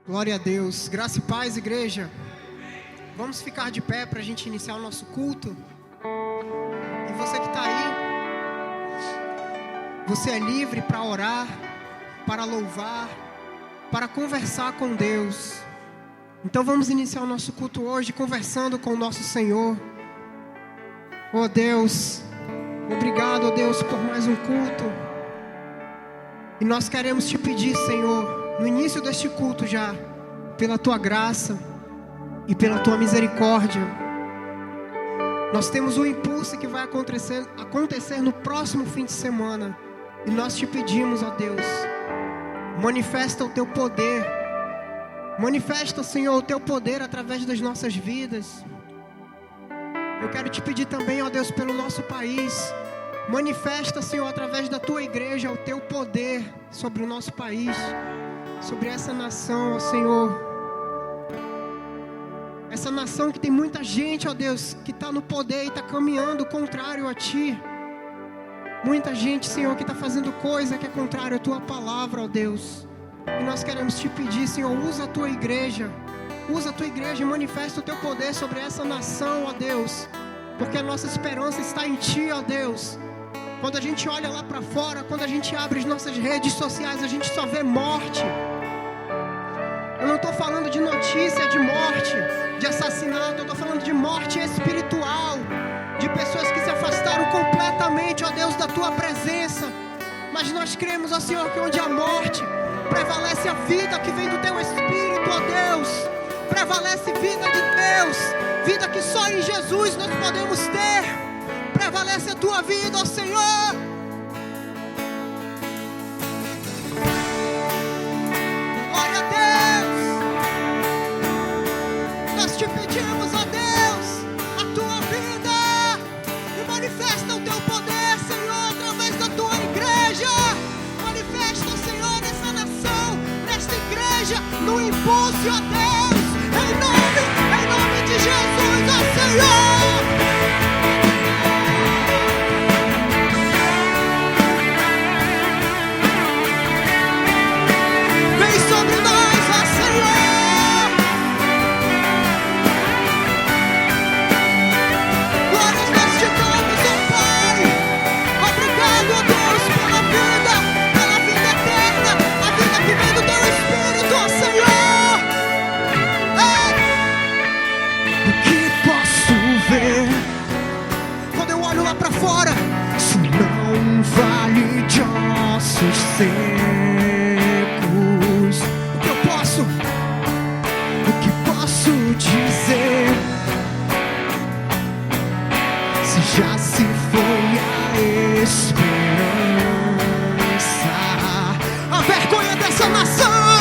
Glória a Deus. Graça e paz, igreja. Vamos ficar de pé para a gente iniciar o nosso culto. E você que está aí, você é livre para orar, para louvar, para conversar com Deus. Então vamos iniciar o nosso culto hoje conversando com o nosso Senhor. Oh Deus, obrigado, oh Deus, por mais um culto. E nós queremos te pedir, Senhor, no início deste culto já, pela tua graça e pela tua misericórdia. Nós temos um impulso que vai acontecer no próximo fim de semana. E nós te pedimos, ó Deus, manifesta o teu poder. Manifesta, Senhor, o teu poder através das nossas vidas. Eu quero te pedir também, ó Deus, pelo nosso país. Manifesta, Senhor, através da tua igreja, o teu poder sobre o nosso país, sobre essa nação, ó Senhor. Essa nação que tem muita gente, ó Deus, que está no poder e está caminhando contrário a Ti. Muita gente, Senhor, que está fazendo coisa que é contrário à Tua palavra, ó Deus. E nós queremos Te pedir, Senhor, usa a Tua igreja. Usa a Tua igreja e manifesta o Teu poder sobre essa nação, ó Deus. Porque a nossa esperança está em Ti, ó Deus. Quando a gente olha lá para fora, quando a gente abre as nossas redes sociais, a gente só vê morte. Eu não estou falando de notícia de morte, de assassinato. Eu estou falando de morte espiritual, de pessoas que se afastaram completamente, ó Deus, da Tua presença. Mas nós cremos, ó Senhor, que onde há morte, prevalece a vida que vem do Teu Espírito, ó Deus. Prevalece vida de Deus, vida que só em Jesus nós podemos ter. Prevalece a Tua vida, ó Senhor. Glória a Deus. Nós te pedimos, ó Deus, a Tua vida. E manifesta o Teu poder, Senhor, através da Tua igreja. Manifesta, Senhor, nessa nação, nesta igreja, no impulso, ó Deus. Em nome de Jesus, ó Senhor. Secos. O que posso dizer? Se já se foi a esperança, a vergonha dessa nação,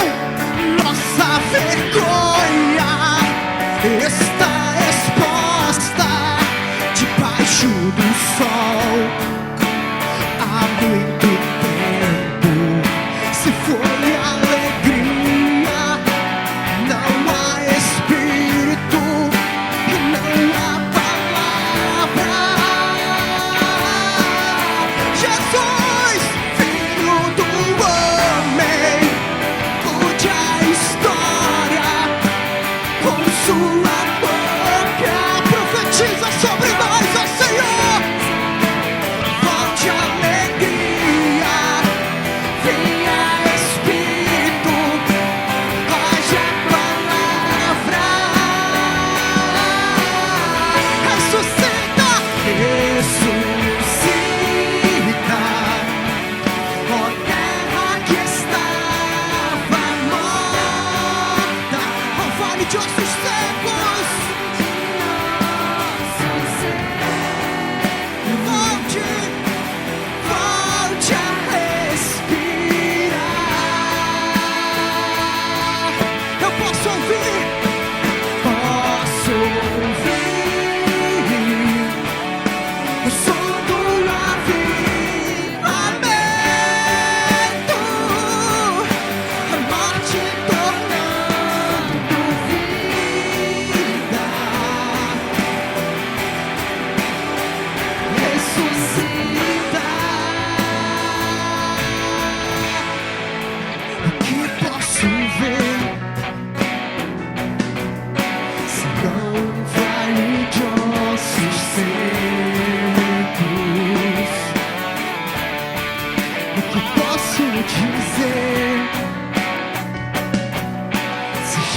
nossa vergonha está exposta debaixo do sol há muito tempo. Se foi alegria, não há espírito e não há palavra. Jesus, Filho do homem, mude a história.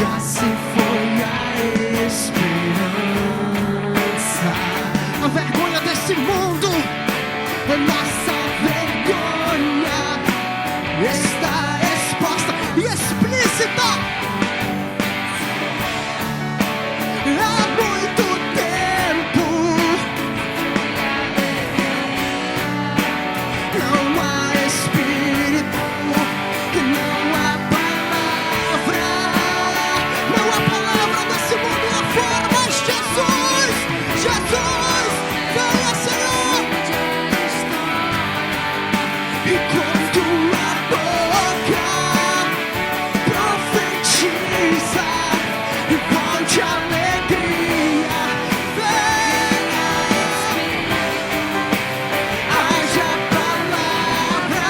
já se foi a esperança. A vergonha desse mundo, a nossa vergonha está exposta e explícita. Há muito tempo não há espírito, não há palavra desse mundo lá fora, mas Jesus, venha, Senhor, e com tua boca profetiza e volte a alegria, venha, haja palavra,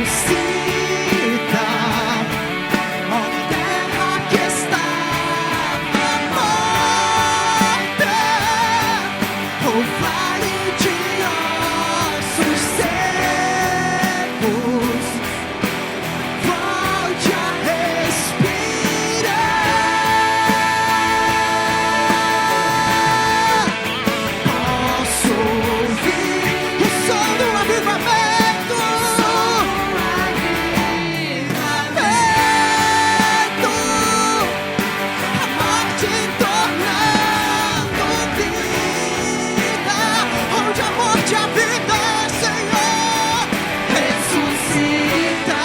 ressuscita, ó terra que estava morta, ó vale de ossos secos, volte a respirar. Posso ouvir o som do avivamento, a morte tornando vida, onde a morte a vida, Senhor, ressuscita.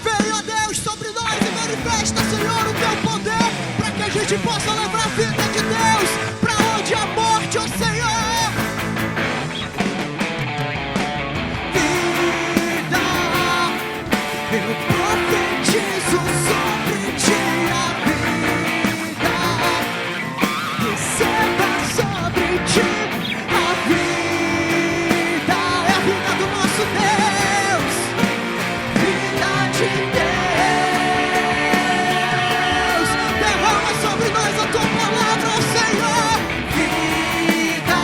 Venha, Deus, sobre nós e manifesta, Senhor, o teu poder, para que a gente possa levar a vida de Deus para onde a morte, ó Senhor. Vida, eu profetizo sobre ti a vida, receba sobre ti a vida, é a vida do nosso Deus, vida de Deus, derrama sobre nós a tua palavra, ó Senhor. Vida,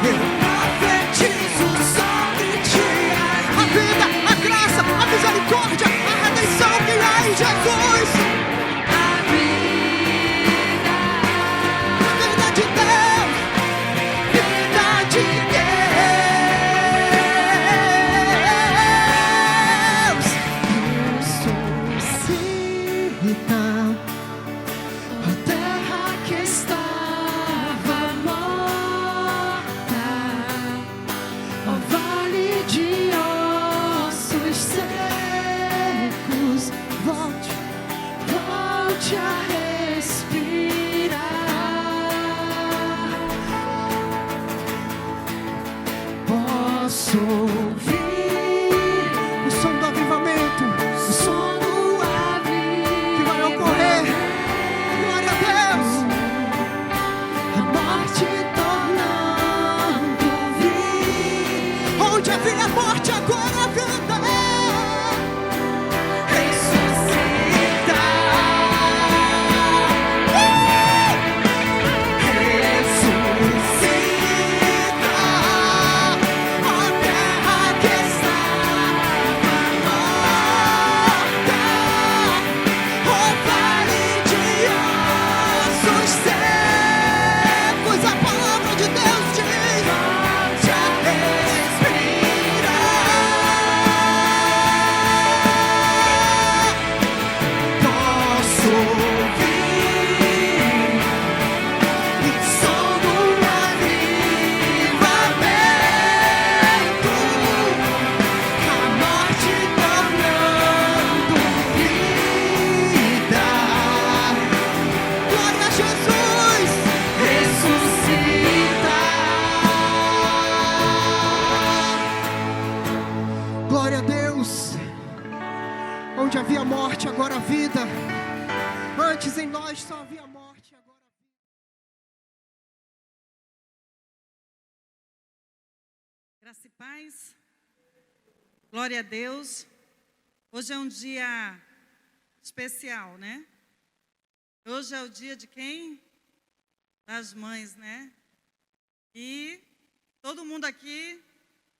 eu profetizo sobre ti a vida, a graça, a misericórdia, a redenção que há em Jesus. A vida de Deus, vida de Deus. Ressuscita, a terra que estava morta, ó vale de ossos secos, volte a respirar. Posso ouvir o som do avivamento, o som do avivamento que vai ocorrer. Glória a Deus. A morte tornando vida, onde havia morte agora a vida. Ressuscita, ressuscita, ó terra que estava morta, ó vale de ossos secos, a palavra de Deus diz, volte a respirar. Posso ouvir o som do avivamento, a morte tornando vida. Glória a Jesus, ressuscita. Glória a Deus. Onde havia morte, agora a vida. Antes em nós só havia morte, agora a vida. Graça e paz. Glória a Deus. Hoje é um dia especial, né? Hoje é o dia de quem? das mães, né? E todo mundo aqui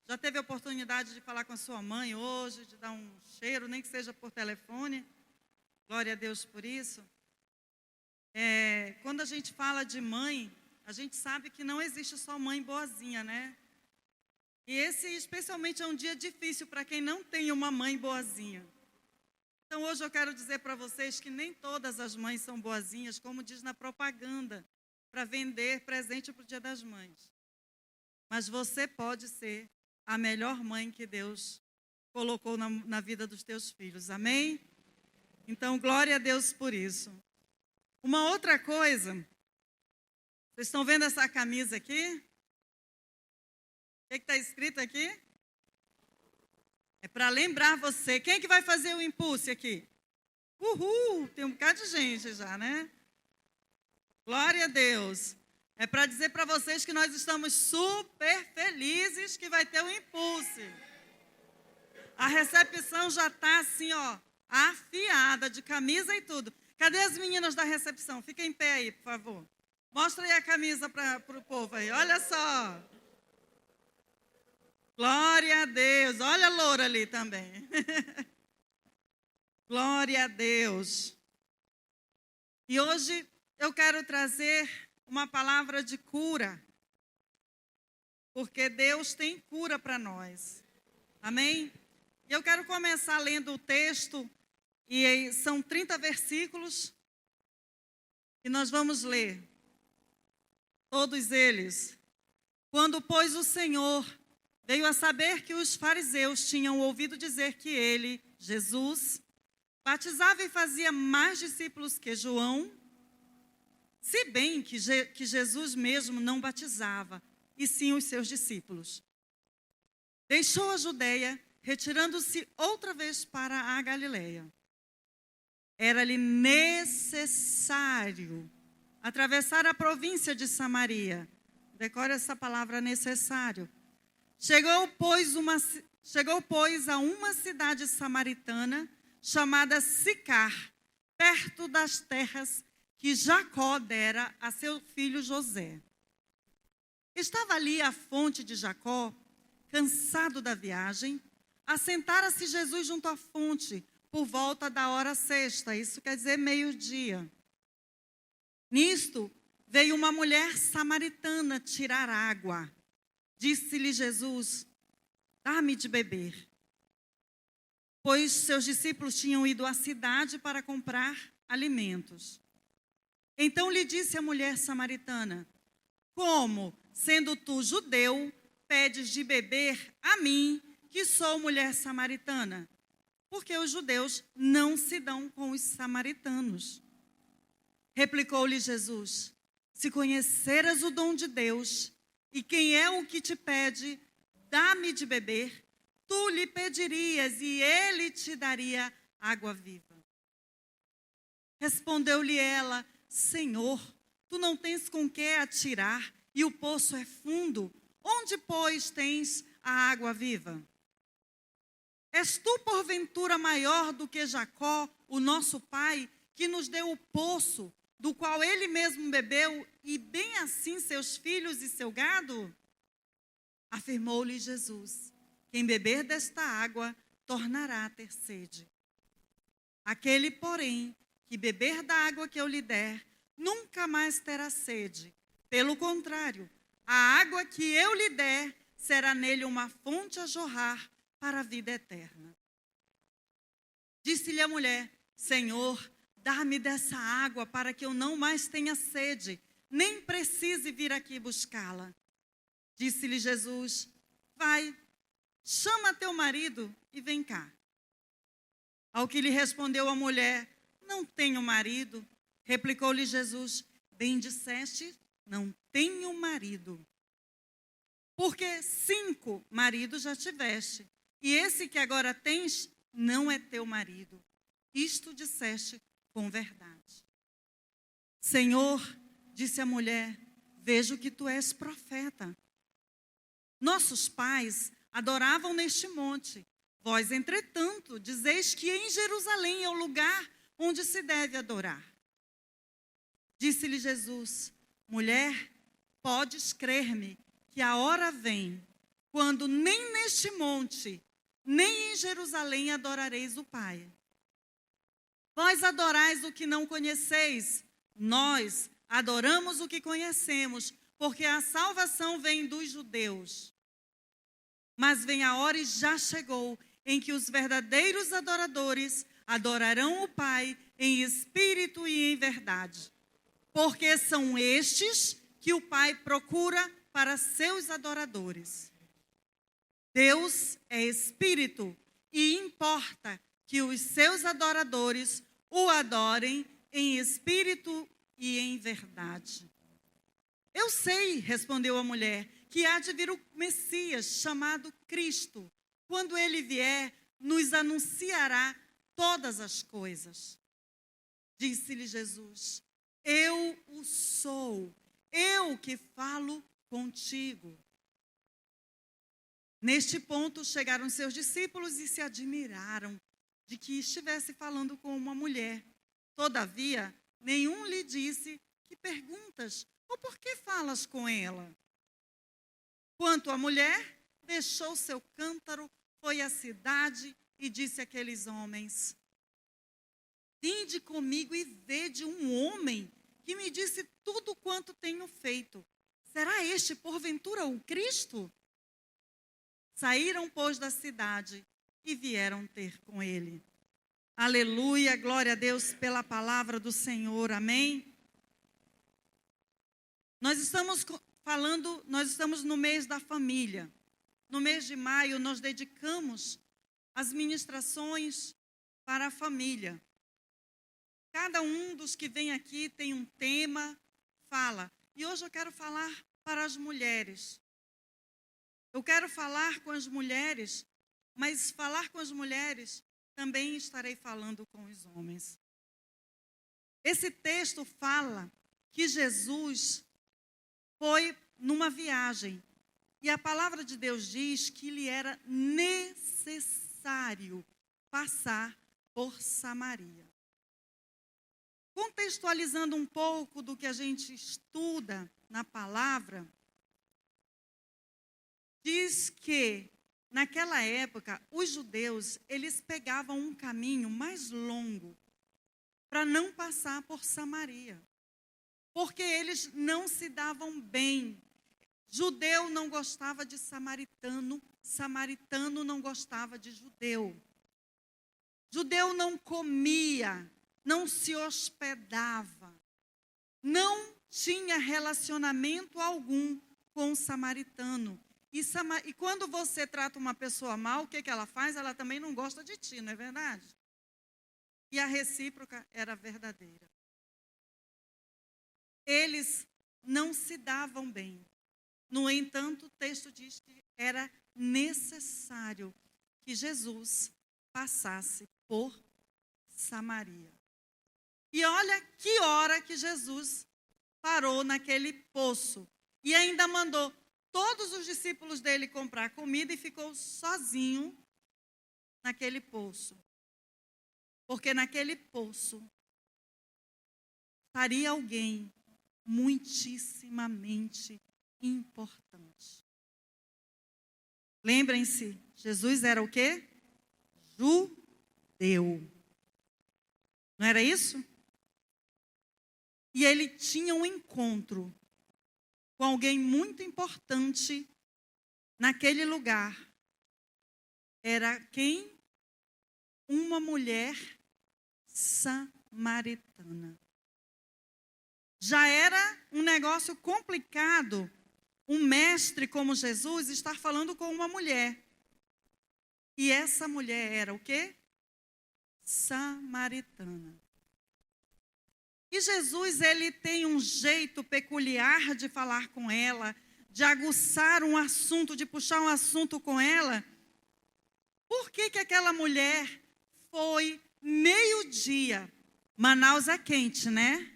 já teve a oportunidade de falar com a sua mãe hoje, de dar um cheiro, nem que seja por telefone. Glória a Deus por isso. Quando a gente fala de mãe, a gente sabe que não existe só mãe boazinha, né? E esse especialmente é um dia difícil para quem não tem uma mãe boazinha. Então hoje eu quero dizer para vocês que nem todas as mães são boazinhas, como diz na propaganda, para vender presente para o Dia das Mães. Mas você pode ser a melhor mãe que Deus colocou na vida dos teus filhos, amém? Então, glória a Deus por isso. Uma outra coisa, vocês estão vendo essa camisa aqui? O que está escrito aqui? É para lembrar você. Quem é que vai fazer o impulso aqui? Uhul! Tem um bocado de gente já, né? Glória a Deus. É para dizer para vocês que nós estamos super felizes que vai ter o impulso. A recepção já está assim, ó, afiada, de camisa e tudo. Cadê as meninas da recepção? Fiquem em pé aí, por favor. Mostra aí a camisa para o povo aí. Olha só. Glória a Deus. Olha a loura ali também. Glória a Deus. E hoje eu quero trazer uma palavra de cura. Porque Deus tem cura para nós. Amém? E eu quero começar lendo o texto. E são 30 versículos. E nós vamos ler. Todos eles. Quando, pois, o Senhor veio a saber que os fariseus tinham ouvido dizer que ele, Jesus, batizava e fazia mais discípulos que João, se bem que Jesus mesmo não batizava, e sim os seus discípulos. Deixou a Judeia, retirando-se outra vez para a Galileia. Era-lhe necessário atravessar a província de Samaria. Decore essa palavra, necessário. Chegou, pois, a uma cidade samaritana chamada Sicar, perto das terras que Jacó dera a seu filho José. Estava ali a fonte de Jacó, cansado da viagem. Assentara-se Jesus junto à fonte, por volta da hora sexta, isso quer dizer meio-dia. Nisto, veio uma mulher samaritana tirar água. Disse-lhe Jesus, dá-me de beber. Pois seus discípulos tinham ido à cidade para comprar alimentos. Então lhe disse a mulher samaritana, como, sendo tu judeu, pedes de beber a mim, que sou mulher samaritana? Porque os judeus não se dão com os samaritanos. Replicou-lhe Jesus, se conheceras o dom de Deus, e quem é o que te pede, dá-me de beber, tu lhe pedirias e ele te daria água viva. Respondeu-lhe ela, Senhor, tu não tens com que atirar e o poço é fundo. Onde, pois, tens a água viva? És tu, porventura, maior do que Jacó, o nosso pai, que nos deu o poço, do qual ele mesmo bebeu, e bem assim seus filhos e seu gado? Afirmou-lhe Jesus, quem beber desta água, tornará a ter sede. Aquele, porém, que beber da água que eu lhe der, nunca mais terá sede. Pelo contrário, a água que eu lhe der, será nele uma fonte a jorrar para a vida eterna. Disse-lhe a mulher, Senhor, dá-me dessa água para que eu não mais tenha sede, nem precise vir aqui buscá-la. Disse-lhe Jesus, vai, chama teu marido e vem cá. Ao que lhe respondeu a mulher, não tenho marido. Replicou-lhe Jesus, bem disseste, não tenho marido. Porque 5 maridos já tiveste, e esse que agora tens não é teu marido. Isto disseste com verdade. Senhor, disse a mulher, vejo que tu és profeta. Nossos pais adoravam neste monte. Vós, entretanto, dizeis que em Jerusalém é o lugar onde se deve adorar. Disse-lhe Jesus, mulher, podes crer-me que a hora vem, quando nem neste monte, nem em Jerusalém adorareis o Pai. Vós adorais o que não conheceis, nós adoramos o que conhecemos, porque a salvação vem dos judeus. Mas vem a hora e já chegou, em que os verdadeiros adoradores adorarão o Pai em espírito e em verdade. Porque são estes que o Pai procura para seus adoradores. Deus é espírito e importa que os seus adoradores o adorem em espírito e em verdade. Eu sei, respondeu a mulher, que há de vir o Messias, chamado Cristo. Quando ele vier, nos anunciará todas as coisas. Disse-lhe Jesus, eu o sou, eu que falo contigo. Neste ponto, chegaram seus discípulos e se admiraram de que estivesse falando com uma mulher. Todavia, nenhum lhe disse, que perguntas, ou por que falas com ela? Quanto à mulher, deixou seu cântaro, foi à cidade e disse àqueles homens, vinde comigo e vede um homem que me disse tudo quanto tenho feito. Será este, porventura, o Cristo? Saíram, pois, da cidade e vieram ter com ele. Aleluia, glória a Deus pela palavra do Senhor, amém? Nós estamos no mês da família. No mês de maio, nós dedicamos as ministrações para a família. Cada um dos que vem aqui tem um tema, fala. E hoje eu quero falar para as mulheres. Eu quero falar com as mulheres, mas falar com as mulheres também estarei falando com os homens. Esse texto fala que Jesus foi numa viagem e a palavra de Deus diz que lhe era necessário passar por Samaria. Contextualizando um pouco do que a gente estuda na palavra, diz que, naquela época, os judeus, eles pegavam um caminho mais longo para não passar por Samaria. Porque eles não se davam bem. Judeu não gostava de samaritano, samaritano não gostava de judeu. Judeu não comia, não se hospedava, não tinha relacionamento algum com o samaritano. E quando você trata uma pessoa mal, o que ela faz? Ela também não gosta de ti, não é verdade? E a recíproca era verdadeira. Eles não se davam bem. No entanto, o texto diz que era necessário que Jesus passasse por Samaria. E olha que hora que Jesus parou naquele poço. E ainda mandou todos os discípulos dele comprar comida e ficou sozinho naquele poço. Porque naquele poço estaria alguém muitíssimamente importante. Lembrem-se, Jesus era o quê? Judeu. Não era isso? E ele tinha um encontro com alguém muito importante naquele lugar. Era quem? Uma mulher samaritana. Já era um negócio complicado um mestre como Jesus estar falando com uma mulher. E essa mulher era o quê? Samaritana. E Jesus, ele tem um jeito peculiar de falar com ela, de aguçar um assunto, de puxar um assunto com ela. Por que que aquela mulher foi meio-dia? Manaus é quente, né?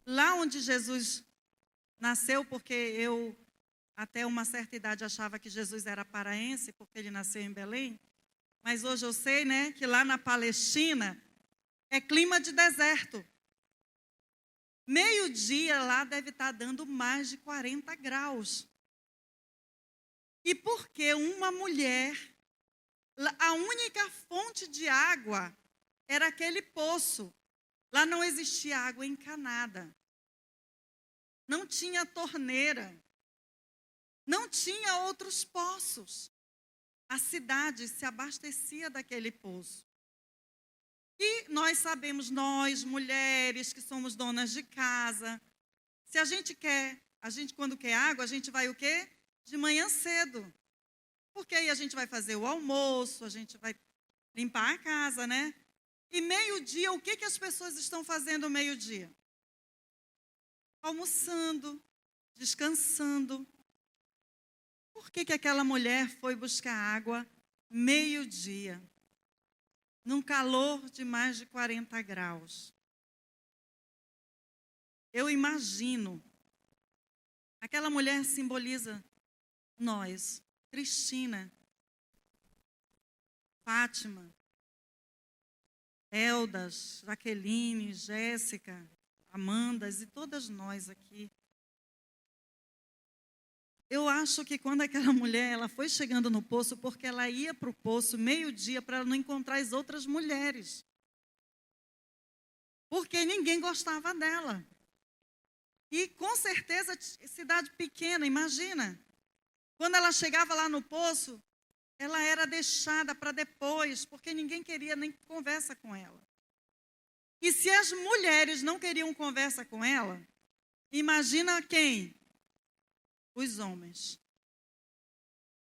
Lá onde Jesus nasceu, porque eu até uma certa idade achava que Jesus era paraense, porque ele nasceu em Belém. Mas hoje eu sei, né, que lá na Palestina é clima de deserto. Meio-dia lá deve estar dando mais de 40 graus. E porque uma mulher, a única fonte de água era aquele poço. Lá não existia água encanada. Não tinha torneira. Não tinha outros poços. A cidade se abastecia daquele poço. E nós sabemos, nós, mulheres que somos donas de casa, se a gente quando quer água, a gente vai o quê? De manhã cedo. Porque aí a gente vai fazer o almoço, a gente vai limpar a casa, né? E meio-dia, o que as pessoas estão fazendo meio-dia? Almoçando, descansando. Por que aquela mulher foi buscar água meio-dia? Num calor de mais de 40 graus. Eu imagino, aquela mulher simboliza nós, Cristina, Fátima, Eldas, Jaqueline, Jéssica, Amandas e todas nós aqui. Eu acho que quando aquela mulher ela foi chegando no poço, porque ela ia para o poço meio-dia para não encontrar as outras mulheres. Porque ninguém gostava dela. E com certeza, cidade pequena, imagina. Quando ela chegava lá no poço, ela era deixada para depois, porque ninguém queria nem conversa com ela. E se as mulheres não queriam conversa com ela, imagina quem? Os homens.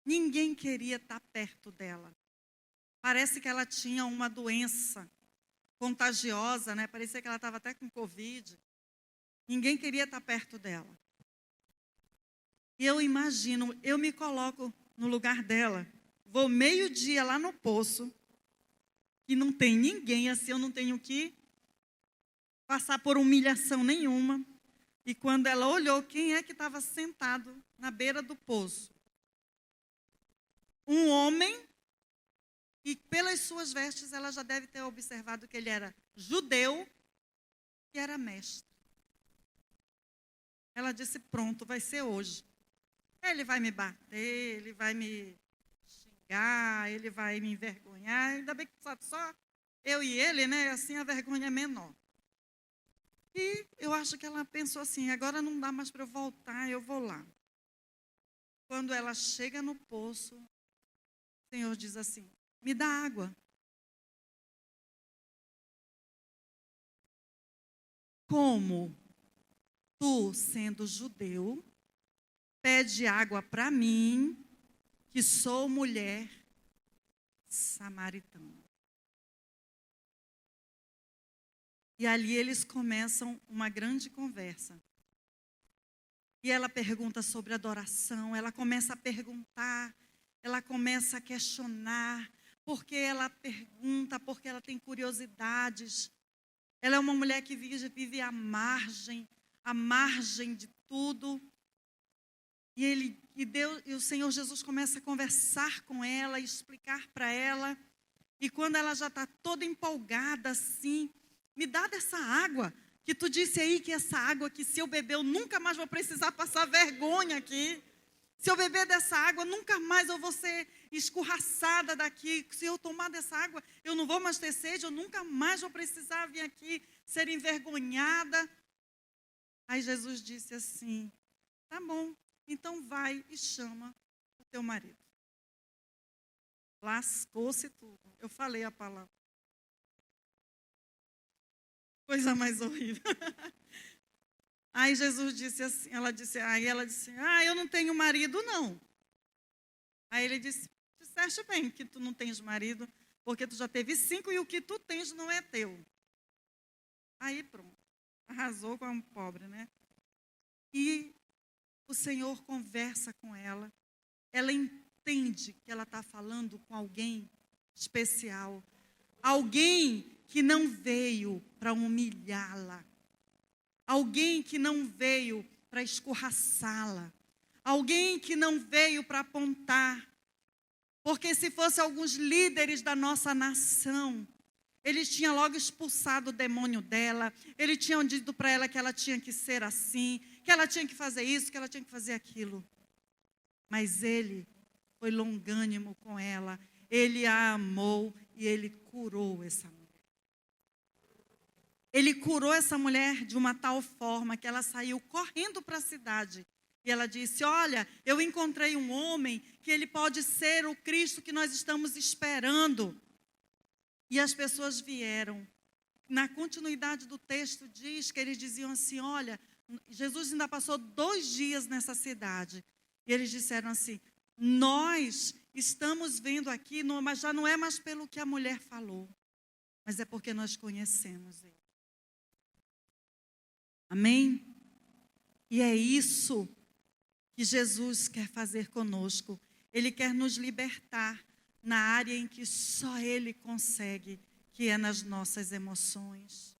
Ninguém queria estar perto dela. Parece que ela tinha uma doença contagiosa, né? Parecia que ela estava até com Covid. Ninguém queria estar perto dela. E eu imagino, eu me coloco no lugar dela. Vou meio-dia lá no poço, e não tem ninguém, assim eu não tenho que passar por humilhação nenhuma. E quando ela olhou, quem é que estava sentado na beira do poço? Um homem, e pelas suas vestes ela já deve ter observado que ele era judeu e era mestre. Ela disse, pronto, vai ser hoje. Ele vai me bater, ele vai me xingar, ele vai me envergonhar. Ainda bem que só eu e ele, né? Assim a vergonha é menor. E eu acho que ela pensou assim, agora não dá mais para eu voltar, eu vou lá. Quando ela chega no poço, o Senhor diz assim, me dá água. Como tu, sendo judeu, pede água para mim, que sou mulher samaritana. E ali eles começam uma grande conversa. E ela pergunta sobre adoração, ela começa a perguntar, ela começa a questionar, porque ela pergunta, porque ela tem curiosidades. Ela é uma mulher que vive à margem de tudo. E o Senhor Jesus começa a conversar com ela, explicar para ela. E quando ela já está toda empolgada assim, me dá dessa água, que tu disse aí que essa água que se eu beber eu nunca mais vou precisar passar vergonha aqui. Se eu beber dessa água, nunca mais eu vou ser escorraçada daqui. Se eu tomar dessa água, eu não vou mais ter sede, eu nunca mais vou precisar vir aqui ser envergonhada. Aí Jesus disse assim, tá bom, então vai e chama o teu marido. Lascou-se tudo. Eu falei a palavra. Coisa mais horrível. Aí Jesus disse assim, ela disse, eu não tenho marido não. Aí ele disse, disseste bem que tu não tens marido, porque tu já teve 5 e o que tu tens não é teu. Aí pronto, arrasou com a pobre, né? E o Senhor conversa com ela, ela entende que ela está falando com alguém especial, alguém que não veio para humilhá-la, alguém que não veio para escorraçá-la, alguém que não veio para apontar, porque se fosse alguns líderes da nossa nação, ele tinha logo expulsado o demônio dela, ele tinha dito para ela que ela tinha que ser assim, que ela tinha que fazer isso, que ela tinha que fazer aquilo. Mas ele foi longânimo com ela, ele a amou e ele curou essa mulher. Ele curou essa mulher de uma tal forma que ela saiu correndo para a cidade. E ela disse: olha, eu encontrei um homem que ele pode ser o Cristo que nós estamos esperando. E as pessoas vieram. Na continuidade do texto diz que eles diziam assim: olha, Jesus ainda passou 2 dias nessa cidade. E eles disseram assim: nós estamos vendo aqui, mas já não é mais pelo que a mulher falou, mas é porque nós conhecemos ele. Amém? E é isso que Jesus quer fazer conosco. Ele quer nos libertar na área em que só Ele consegue, que é nas nossas emoções.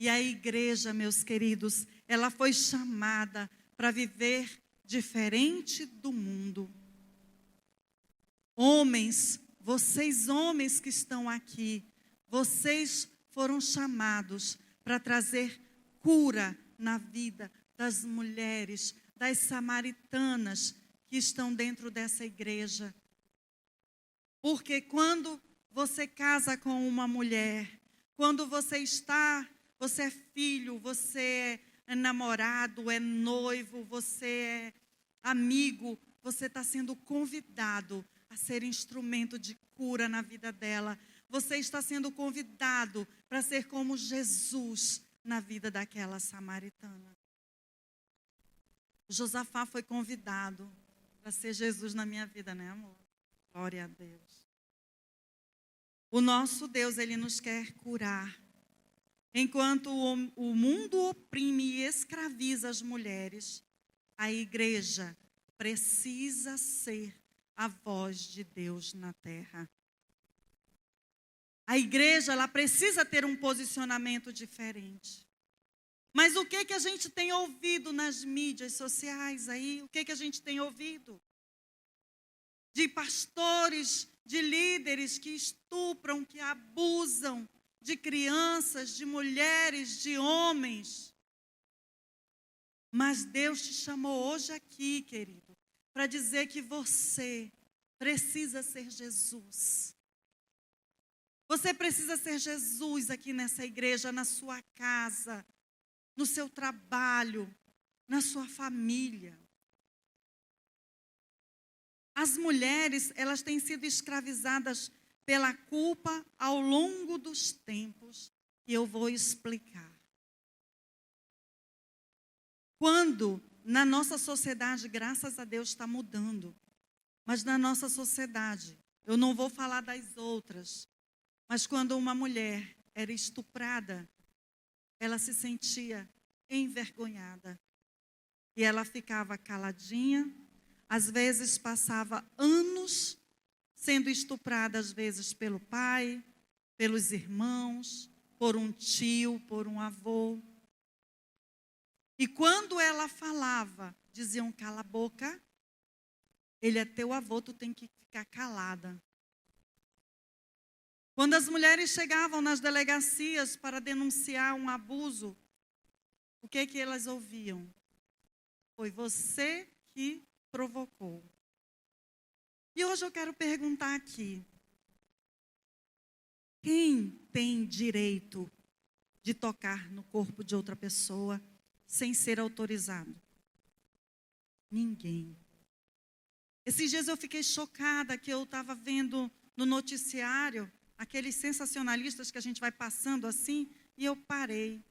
E a igreja, meus queridos, ela foi chamada para viver diferente do mundo. Homens, vocês homens que estão aqui, vocês foram chamados para trazer cura na vida das mulheres, das samaritanas que estão dentro dessa igreja. Porque quando você casa com uma mulher, quando você é filho, você é namorado, é noivo, você é amigo, você está sendo convidado a ser instrumento de cura na vida dela. Você está sendo convidado para ser como Jesus na vida daquela samaritana. Josafá foi convidado para ser Jesus na minha vida, né, amor? Glória a Deus. O nosso Deus, Ele nos quer curar. Enquanto o mundo oprime e escraviza as mulheres, a igreja precisa ser a voz de Deus na terra. A igreja, ela precisa ter um posicionamento diferente. Mas o que a gente tem ouvido nas mídias sociais aí? O que a gente tem ouvido? De pastores, de líderes que estupram, que abusam de crianças, de mulheres, de homens. Mas Deus te chamou hoje aqui, querido, para dizer que você precisa ser Jesus. Você precisa ser Jesus aqui nessa igreja, na sua casa, no seu trabalho, na sua família. As mulheres, elas têm sido escravizadas pela culpa ao longo dos tempos, e eu vou explicar. Quando na nossa sociedade, graças a Deus, está mudando, mas na nossa sociedade, eu não vou falar das outras, mas quando uma mulher era estuprada, ela se sentia envergonhada. E ela ficava caladinha, às vezes passava anos sendo estuprada, às vezes pelo pai, pelos irmãos, por um tio, por um avô. E quando ela falava, diziam: cala a boca, ele é teu avô, tu tem que ficar calada. Quando as mulheres chegavam nas delegacias para denunciar um abuso, o que elas ouviam? Foi você que provocou. E hoje eu quero perguntar aqui: quem tem direito de tocar no corpo de outra pessoa sem ser autorizado? Ninguém. Esses dias eu fiquei chocada que eu estava vendo no noticiário aqueles sensacionalistas que a gente vai passando assim, e eu parei.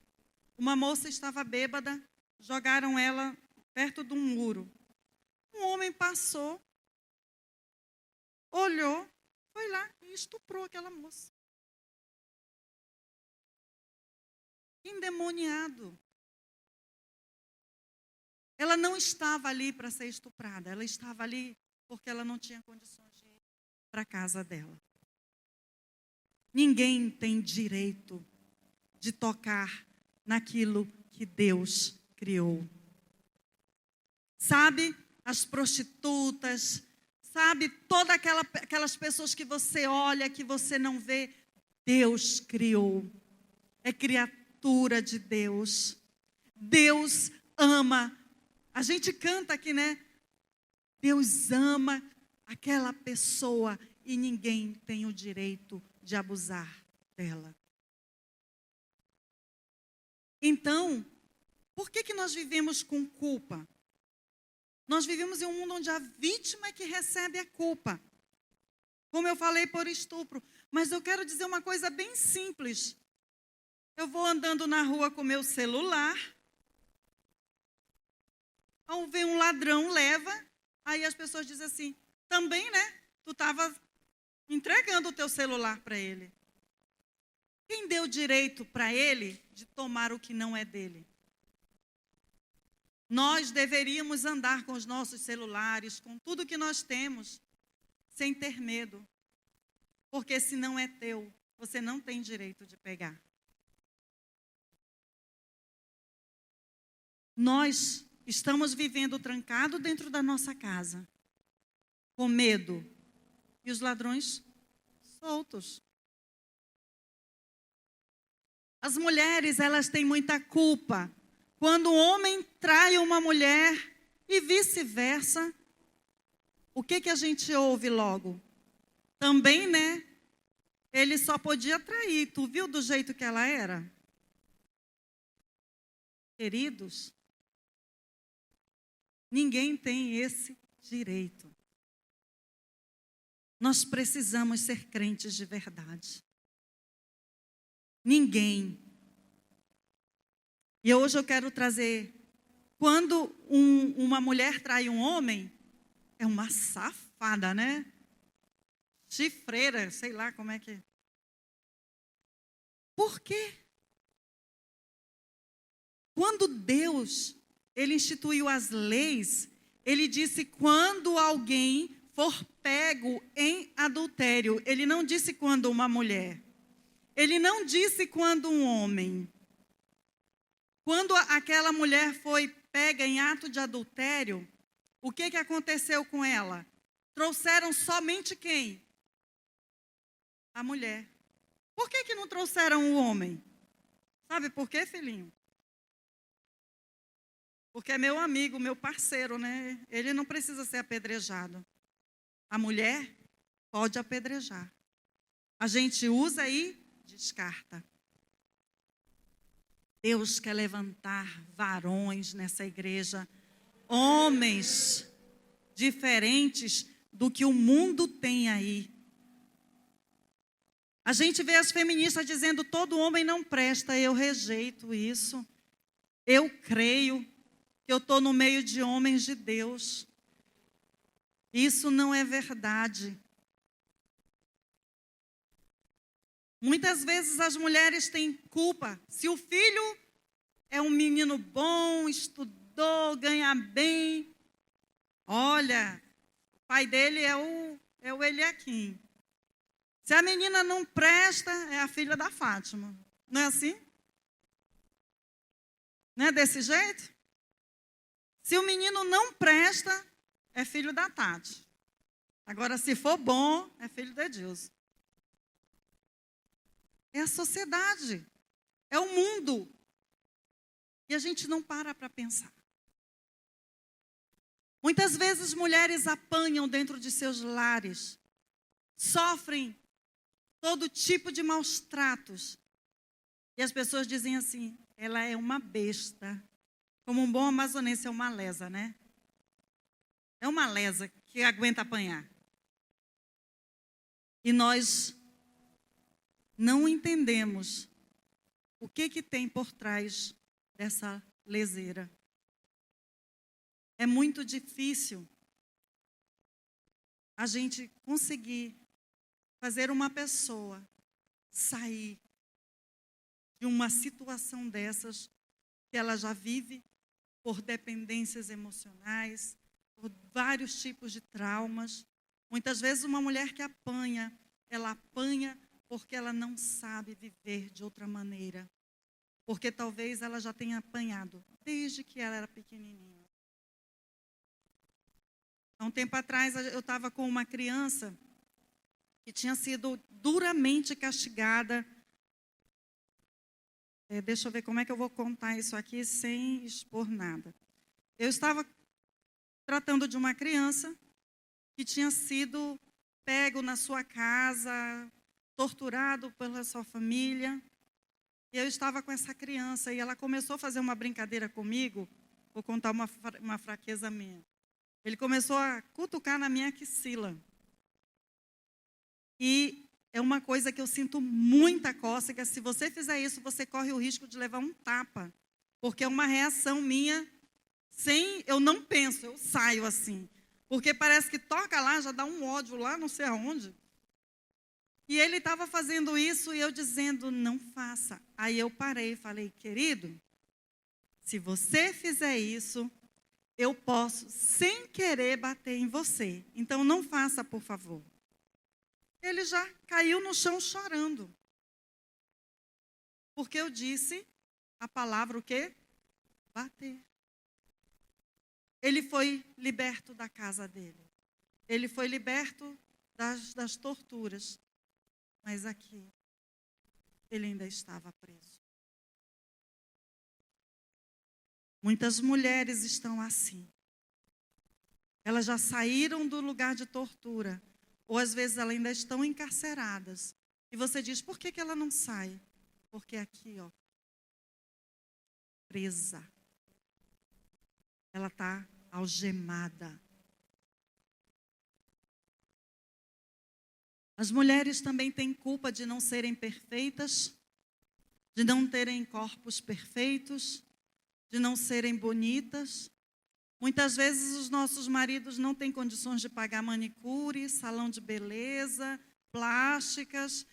Uma moça estava bêbada, jogaram ela perto de um muro. Um homem passou, olhou, foi lá e estuprou aquela moça. Endemoniado. Ela não estava ali para ser estuprada, ela estava ali porque ela não tinha condições de ir para a casa dela. Ninguém tem direito de tocar naquilo que Deus criou. Sabe, as prostitutas, sabe, todas aquelas pessoas que você olha, que você não vê, Deus criou, é criatura de Deus. Deus ama. A gente canta aqui, né? Deus ama aquela pessoa e ninguém tem o direito de abusar dela. Então, por que nós vivemos com culpa? Nós vivemos em um mundo onde a vítima é que recebe a culpa. Como eu falei, por estupro. Mas eu quero dizer uma coisa bem simples. Eu vou andando na rua com meu celular. Ao ver um ladrão, leva. Aí as pessoas dizem assim, também, né? Tu estava entregando o teu celular para ele. Quem deu direito para ele de tomar o que não é dele? Nós deveríamos andar com os nossos celulares, com tudo que nós temos, sem ter medo. Porque se não é teu, você não tem direito de pegar. Nós estamos vivendo trancado dentro da nossa casa, com medo, e os ladrões soltos. As mulheres, elas têm muita culpa. Quando um homem trai uma mulher e vice-versa, o que a gente ouve logo? Também, né? Ele só podia trair. Tu viu do jeito que ela era? Queridos, ninguém tem esse direito. Nós precisamos ser crentes de verdade. Ninguém. E hoje eu quero trazer, quando uma mulher trai um homem, é uma safada, né? Chifreira, sei lá como é que... Por quê? Quando Deus, Ele instituiu as leis, Ele disse quando alguém for pego em adultério. Ele não disse quando uma mulher. Ele não disse quando um homem. Quando aquela mulher foi pega em ato de adultério, o que aconteceu com ela? Trouxeram somente quem? A mulher. Por que não trouxeram o homem? Sabe por quê, filhinho? Porque é meu amigo, meu parceiro, né? Ele não precisa ser apedrejado. A mulher pode apedrejar. A gente usa e descarta. Deus quer levantar varões nessa igreja, homens diferentes do que o mundo tem aí. A gente vê as feministas dizendo todo homem não presta, eu rejeito isso. Eu creio que eu estou no meio de homens de Deus. Isso não é verdade. Muitas vezes as mulheres têm culpa. Se o filho é um menino bom, estudou, ganha bem, olha, o pai dele é o Eliaquim. Se a menina não presta, é a filha da Fátima. Não é assim? Não é desse jeito? Se o menino não presta, é filho da Tati. Agora, se for bom, é filho de Edilson. É a sociedade, é o mundo. E a gente não para pensar. Muitas vezes mulheres apanham dentro de seus lares, sofrem todo tipo de maus tratos. E as pessoas dizem assim, ela é uma besta. Como um bom amazonense é uma lesa, né? É uma lesa que aguenta apanhar. E nós não entendemos o que tem por trás dessa leseira. É muito difícil a gente conseguir fazer uma pessoa sair de uma situação dessas que ela já vive por dependências emocionais, por vários tipos de traumas. Muitas vezes uma mulher que apanha, ela apanha porque ela não sabe viver de outra maneira. Porque talvez ela já tenha apanhado desde que ela era pequenininha. Há um tempo atrás eu estava com uma criança que tinha sido duramente castigada. Deixa eu ver como é que eu vou contar isso aqui sem expor nada. Eu estava tratando de uma criança que tinha sido pego na sua casa, torturado pela sua família. E eu estava com essa criança e ela começou a fazer uma brincadeira comigo. Vou contar uma fraqueza minha. Ele começou a cutucar na minha axila. E é uma coisa que eu sinto muita cócega. Se você fizer isso, você corre o risco de levar um tapa. Porque é uma reação minha, eu não penso, eu saio assim. Porque parece que toca lá, já dá um ódio lá, não sei aonde. E ele estava fazendo isso e eu dizendo, não faça. Aí eu parei e falei, querido, se você fizer isso, eu posso, sem querer, bater em você. Então não faça, por favor. Ele já caiu no chão chorando. Porque eu disse a palavra o quê? Bater. Ele foi liberto da casa dele. Ele foi liberto das torturas. Mas aqui, ele ainda estava preso. Muitas mulheres estão assim. Elas já saíram do lugar de tortura. Ou às vezes elas ainda estão encarceradas. E você diz, por que ela não sai? Porque aqui, ó, presa. Ela está algemada. As mulheres também têm culpa de não serem perfeitas, de não terem corpos perfeitos, de não serem bonitas. Muitas vezes os nossos maridos não têm condições de pagar manicure, salão de beleza, plásticas,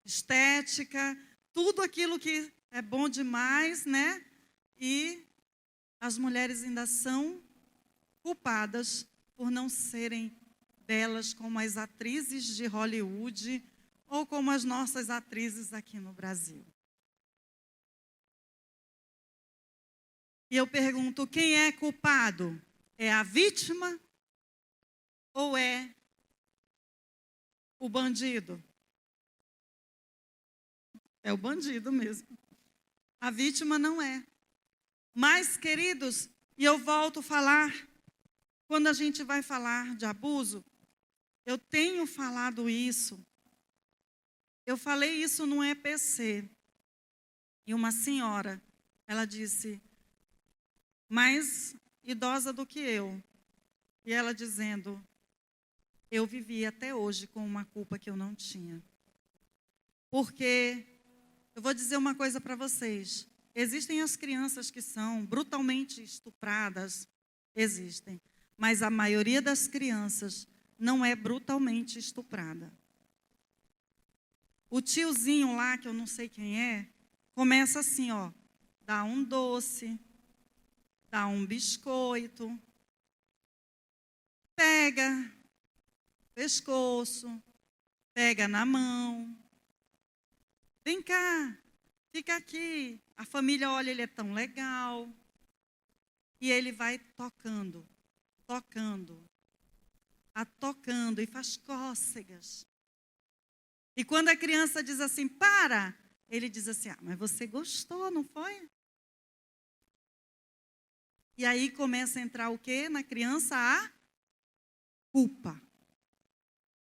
estética, tudo aquilo que é bom demais, né? E as mulheres ainda são culpadas por não serem belas como as atrizes de Hollywood ou como as nossas atrizes aqui no Brasil. E eu pergunto, quem é culpado? É a vítima ou é o bandido? É o bandido mesmo. A vítima não é. Mas, queridos, e eu volto a falar, quando a gente vai falar de abuso, eu tenho falado isso. Eu falei isso no EPC. E uma senhora, ela disse, mais idosa do que eu. E ela dizendo, eu vivi até hoje com uma culpa que eu não tinha. Porque, eu vou dizer uma coisa para vocês. Existem as crianças que são brutalmente estupradas. Existem. Mas a maioria das crianças não é brutalmente estuprada. O tiozinho lá, que eu não sei quem é, começa assim, ó, dá um doce, dá um biscoito, pega pescoço, pega na mão, vem cá, fica aqui. A família olha, ele é tão legal. E ele vai tocando e faz cócegas. E quando a criança diz assim, para, ele diz assim, mas você gostou, não foi? E aí começa a entrar o quê? Na criança a culpa.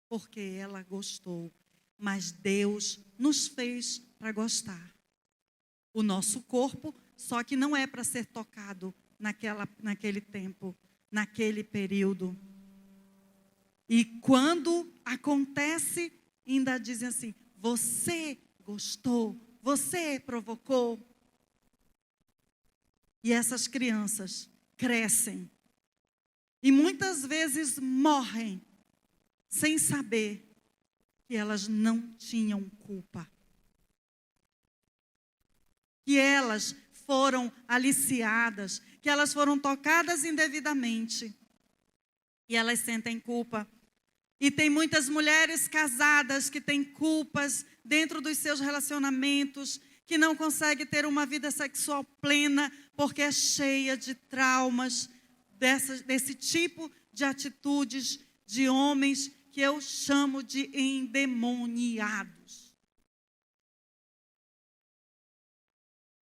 Porque ela gostou, mas Deus nos fez para gostar. O nosso corpo, só que não é para ser tocado naquele tempo, naquele período. E quando acontece, ainda dizem assim, você gostou, você provocou. E essas crianças crescem. E muitas vezes morrem, sem saber que elas não tinham culpa. Que elas foram aliciadas, que elas foram tocadas indevidamente. E elas sentem culpa. E tem muitas mulheres casadas que têm culpas dentro dos seus relacionamentos, que não conseguem ter uma vida sexual plena, porque é cheia de traumas, desse tipo de atitudes de homens que eu chamo de endemoniados.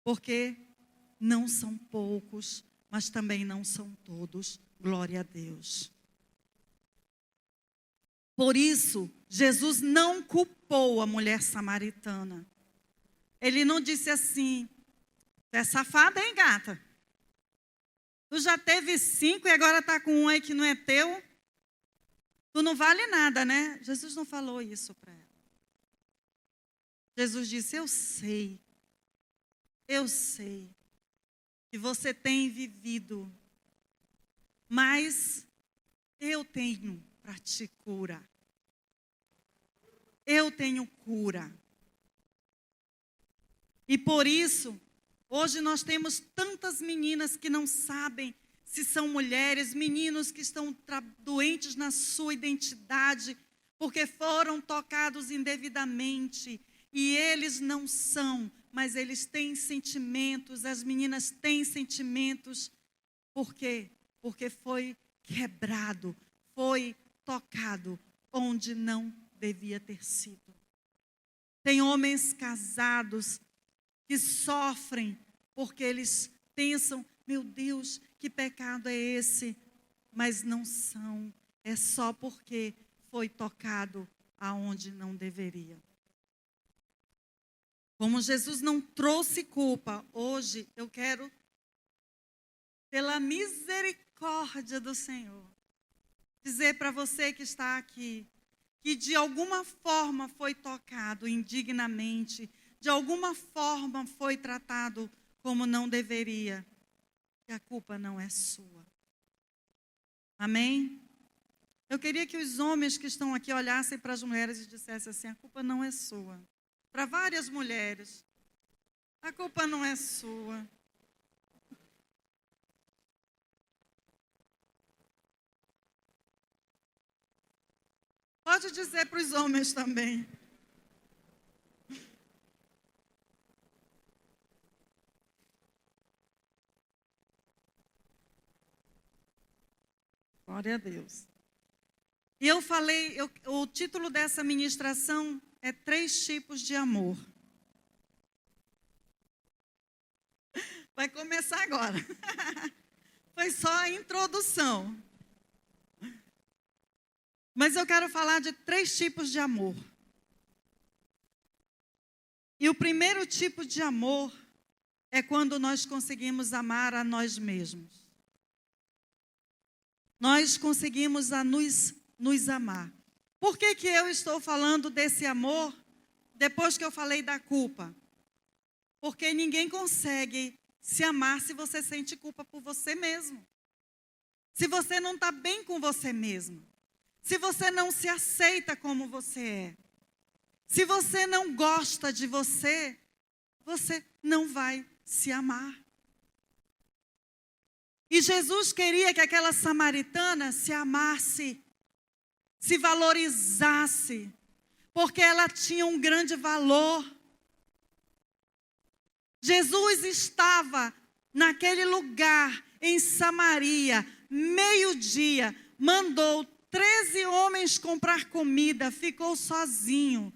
Porque não são poucos, mas também não são todos. Glória a Deus. Por isso, Jesus não culpou a mulher samaritana. Ele não disse assim: tu é safada, hein, gata? Tu já teve 5 e agora está com um aí que não é teu? Tu não vale nada, né? Jesus não falou isso para ela. Jesus disse: eu sei que você tem vivido, mas eu tenho para te curar. Eu tenho cura. E por isso, hoje nós temos tantas meninas que não sabem se são mulheres, meninos que estão doentes na sua identidade, porque foram tocados indevidamente. E eles não são, mas eles têm sentimentos, as meninas têm sentimentos. Por quê? Porque foi quebrado, foi tocado onde não devia ter sido. Tem homens casados que sofrem porque eles pensam: meu Deus, que pecado é esse? Mas não são, é só porque foi tocado aonde não deveria. Como Jesus não trouxe culpa, hoje eu quero, pela misericórdia do Senhor, dizer para você que está aqui, que de alguma forma foi tocado indignamente, de alguma forma foi tratado como não deveria, que a culpa não é sua. Amém? Eu queria que os homens que estão aqui olhassem para as mulheres e dissessem assim: a culpa não é sua. Para várias mulheres, a culpa não é sua. Pode dizer para os homens também. Glória a Deus. E eu falei, o título dessa ministração é 3 tipos de amor. Vai começar agora. Foi só a introdução. Mas eu quero falar de 3 tipos de amor. E o primeiro tipo de amor é quando nós conseguimos amar a nós mesmos. Nós conseguimos nos amar. Por que eu estou falando desse amor depois que eu falei da culpa? Porque ninguém consegue se amar se você sente culpa por você mesmo. Se você não está bem com você mesmo. Se você não se aceita como você é. Se você não gosta de você, você não vai se amar. E Jesus queria que aquela samaritana se amasse, se valorizasse, porque ela tinha um grande valor. Jesus estava naquele lugar, em Samaria, meio-dia, mandou 13 homens comprar comida, ficou sozinho.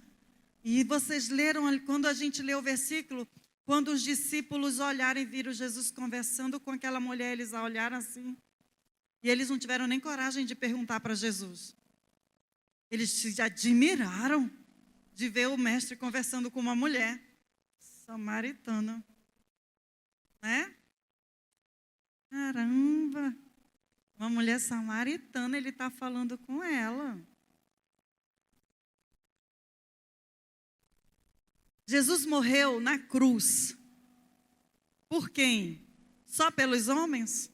E vocês leram, quando a gente lê o versículo, quando os discípulos olharam e viram Jesus conversando com aquela mulher, eles olharam assim. E eles não tiveram nem coragem de perguntar para Jesus. Eles se admiraram de ver o mestre conversando com uma mulher samaritana. Né? Caramba! Uma mulher samaritana, ele está falando com ela. Jesus morreu na cruz. Por quem? Só pelos homens?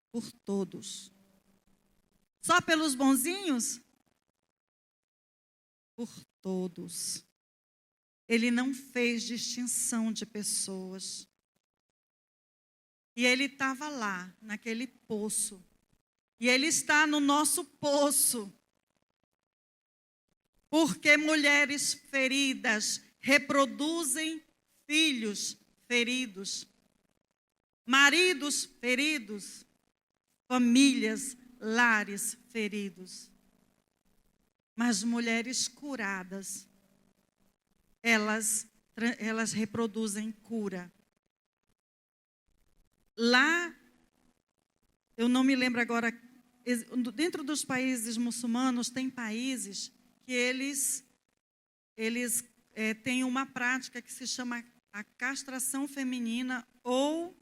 Por todos. Só pelos bonzinhos? Por todos. Ele não fez distinção de pessoas. E ele estava lá, naquele poço. E ele está no nosso poço. Porque mulheres feridas reproduzem filhos feridos. Maridos feridos, famílias lares feridos. Mas mulheres curadas, elas reproduzem cura. Lá, eu não me lembro agora, dentro dos países muçulmanos, tem países que eles têm uma prática que se chama a castração feminina, ou,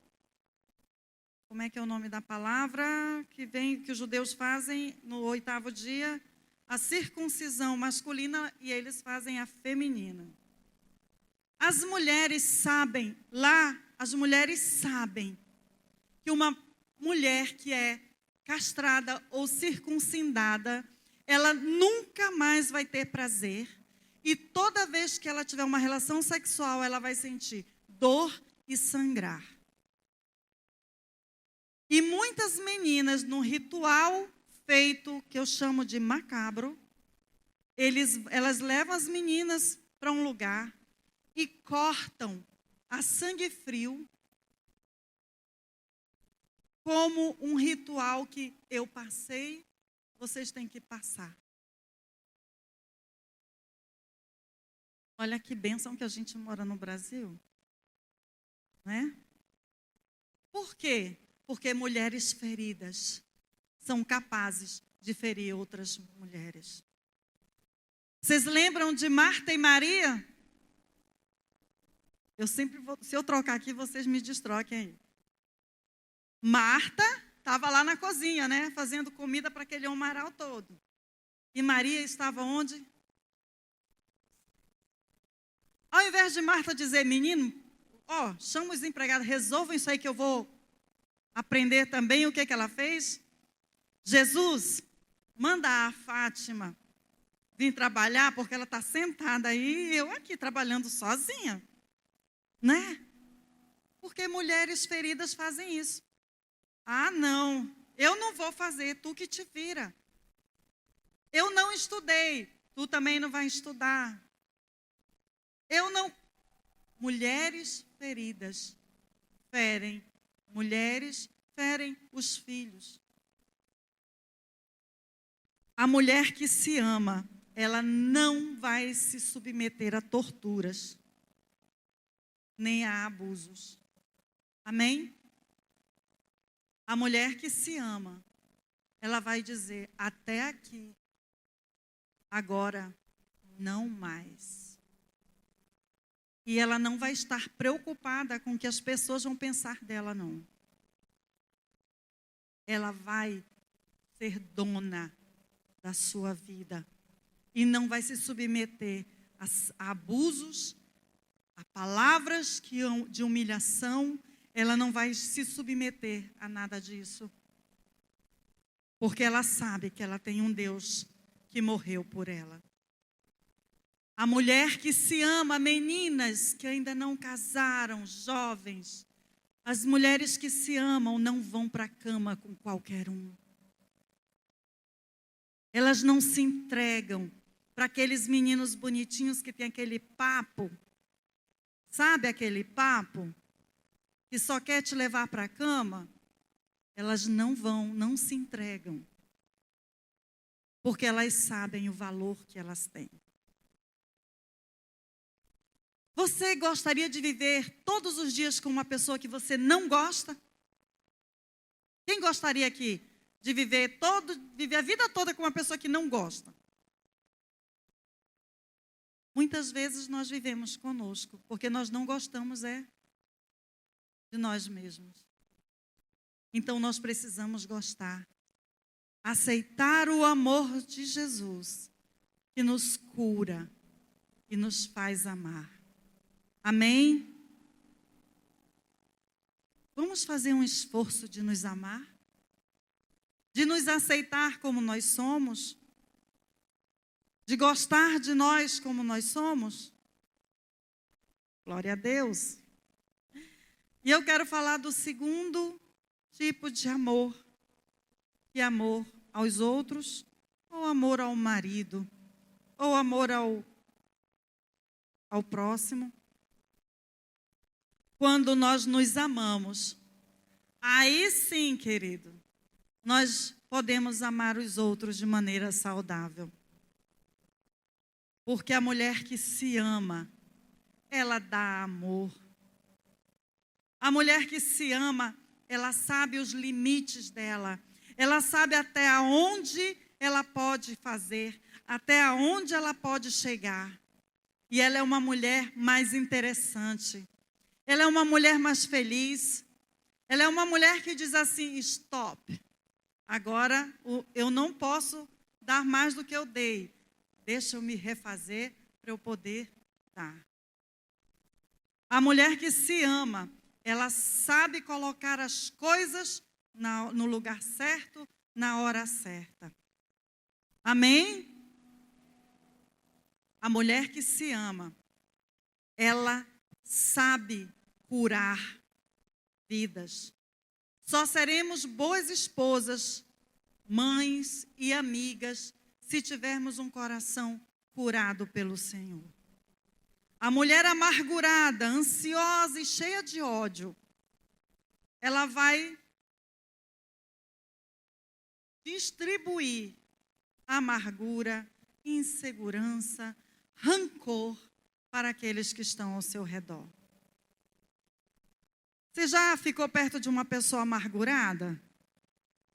como é que é o nome da palavra, que os judeus fazem no 8º dia, a circuncisão masculina, e eles fazem a feminina. As mulheres sabem, lá, as mulheres sabem que uma mulher que é castrada ou circuncidada, ela nunca mais vai ter prazer, e toda vez que ela tiver uma relação sexual, ela vai sentir dor e sangrar. E muitas meninas, no ritual feito, que eu chamo de macabro, elas levam as meninas para um lugar e cortam a sangue frio, como um ritual que eu passei, vocês têm que passar. Olha que bênção que a gente mora no Brasil, né? Por quê? Porque mulheres feridas são capazes de ferir outras mulheres. Vocês lembram de Marta e Maria? Se eu trocar aqui, vocês me destroquem aí. Marta estava lá na cozinha, né? Fazendo comida para aquele homaral todo. E Maria estava onde? Ao invés de Marta dizer, menino, chama os empregados, resolvam isso aí que eu vou aprender também. O que ela fez? Jesus, manda a Fátima vir trabalhar, porque ela está sentada aí, e eu aqui trabalhando sozinha. Né? Porque mulheres feridas fazem isso. Ah, não, eu não vou fazer, tu que te vira. Eu não estudei, tu também não vai estudar. Mulheres feridas ferem, mulheres ferem os filhos. A mulher que se ama, ela não vai se submeter a torturas, nem a abusos. Amém? A mulher que se ama, ela vai dizer, até aqui, agora não mais. E ela não vai estar preocupada com o que as pessoas vão pensar dela, não. Ela vai ser dona da sua vida e não vai se submeter a abusos, a palavras de humilhação. Ela não vai se submeter a nada disso, porque ela sabe que ela tem um Deus que morreu por ela. A mulher que se ama, meninas que ainda não casaram, jovens, as mulheres que se amam não vão para a cama com qualquer um. Elas não se entregam para aqueles meninos bonitinhos que tem aquele papo. Sabe aquele papo? Que só quer te levar para a cama? Elas não se entregam. Porque elas sabem o valor que elas têm. Você gostaria de viver todos os dias com uma pessoa que você não gosta? Quem gostaria aqui de viver a vida toda com uma pessoa que não gosta? Muitas vezes nós vivemos conosco, porque nós não gostamos de nós mesmos. Então nós precisamos gostar, aceitar o amor de Jesus, que nos cura e nos faz amar. Amém? Vamos fazer um esforço de nos amar? De nos aceitar como nós somos? De gostar de nós como nós somos? Glória a Deus. E eu quero falar do segundo tipo de amor, que é amor aos outros, ou amor ao marido, ou amor ao próximo. Quando nós nos amamos, aí sim, querido, nós podemos amar os outros de maneira saudável. Porque a mulher que se ama, ela dá amor. A mulher que se ama, ela sabe os limites dela. Ela sabe até onde ela pode fazer, até onde ela pode chegar. E ela é uma mulher mais interessante. Ela é uma mulher mais feliz. Ela é uma mulher que diz assim, stop. Agora eu não posso dar mais do que eu dei. Deixa eu me refazer para eu poder dar. A mulher que se ama, ela sabe colocar as coisas no lugar certo, na hora certa. Amém? A mulher que se ama, ela sabe curar vidas. Só seremos boas esposas, mães e amigas se tivermos um coração curado pelo Senhor. A mulher amargurada, ansiosa e cheia de ódio, ela vai distribuir amargura, insegurança, rancor para aqueles que estão ao seu redor. Você já ficou perto de uma pessoa amargurada?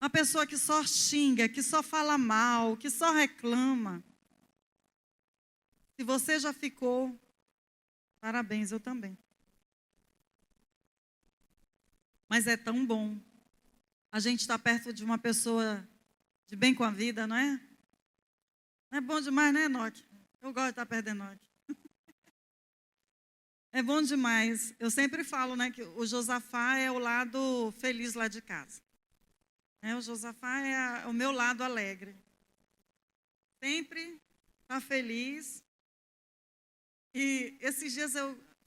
Uma pessoa que só xinga, que só fala mal, que só reclama. Se você já ficou, parabéns, eu também. Mas é tão bom a gente estar perto de uma pessoa de bem com a vida, não é? Não é bom demais, né, Enoque? Eu gosto de estar perto de Enoque. É bom demais. Eu sempre falo, né, que o Josafá é o lado feliz lá de casa. O Josafá é o meu lado alegre. Sempre está feliz. E esses dias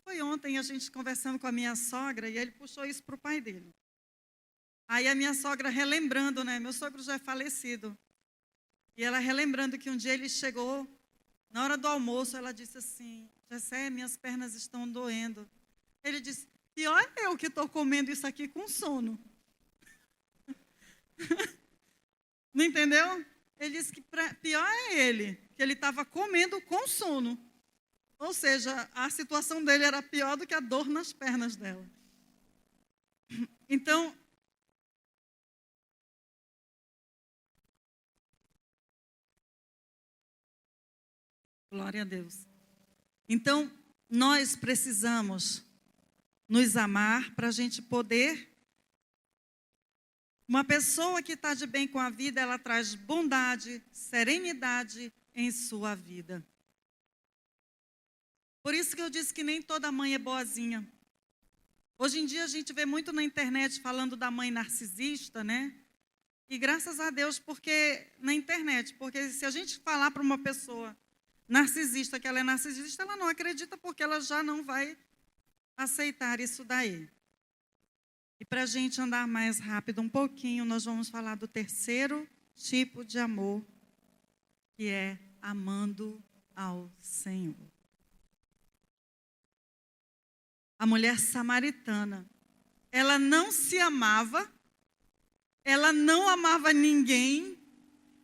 foi ontem a gente conversando com a minha sogra e ele puxou isso para o pai dele. Aí a minha sogra relembrando, né, meu sogro já é falecido. E ela relembrando que um dia ele chegou, na hora do almoço, ela disse assim, Jessé, minhas pernas estão doendo. Ele disse, pior é eu que estou comendo isso aqui com sono. Não entendeu? Ele disse que pior é ele, que ele estava comendo com sono. Ou seja, a situação dele era pior do que a dor nas pernas dela. Então, glória a Deus. Então, nós precisamos nos amar para a gente poder. Uma pessoa que está de bem com a vida, ela traz bondade, serenidade em sua vida. Por isso que eu disse que nem toda mãe é boazinha. Hoje em dia a gente vê muito na internet falando da mãe narcisista, né? E graças a Deus porque na internet, porque se a gente falar para uma pessoa narcisista que ela é narcisista, ela não acredita porque ela já não vai aceitar isso daí. E para a gente andar mais rápido um pouquinho, nós vamos falar do terceiro tipo de amor, que é amando ao Senhor. A mulher samaritana, ela não se amava, ela não amava ninguém,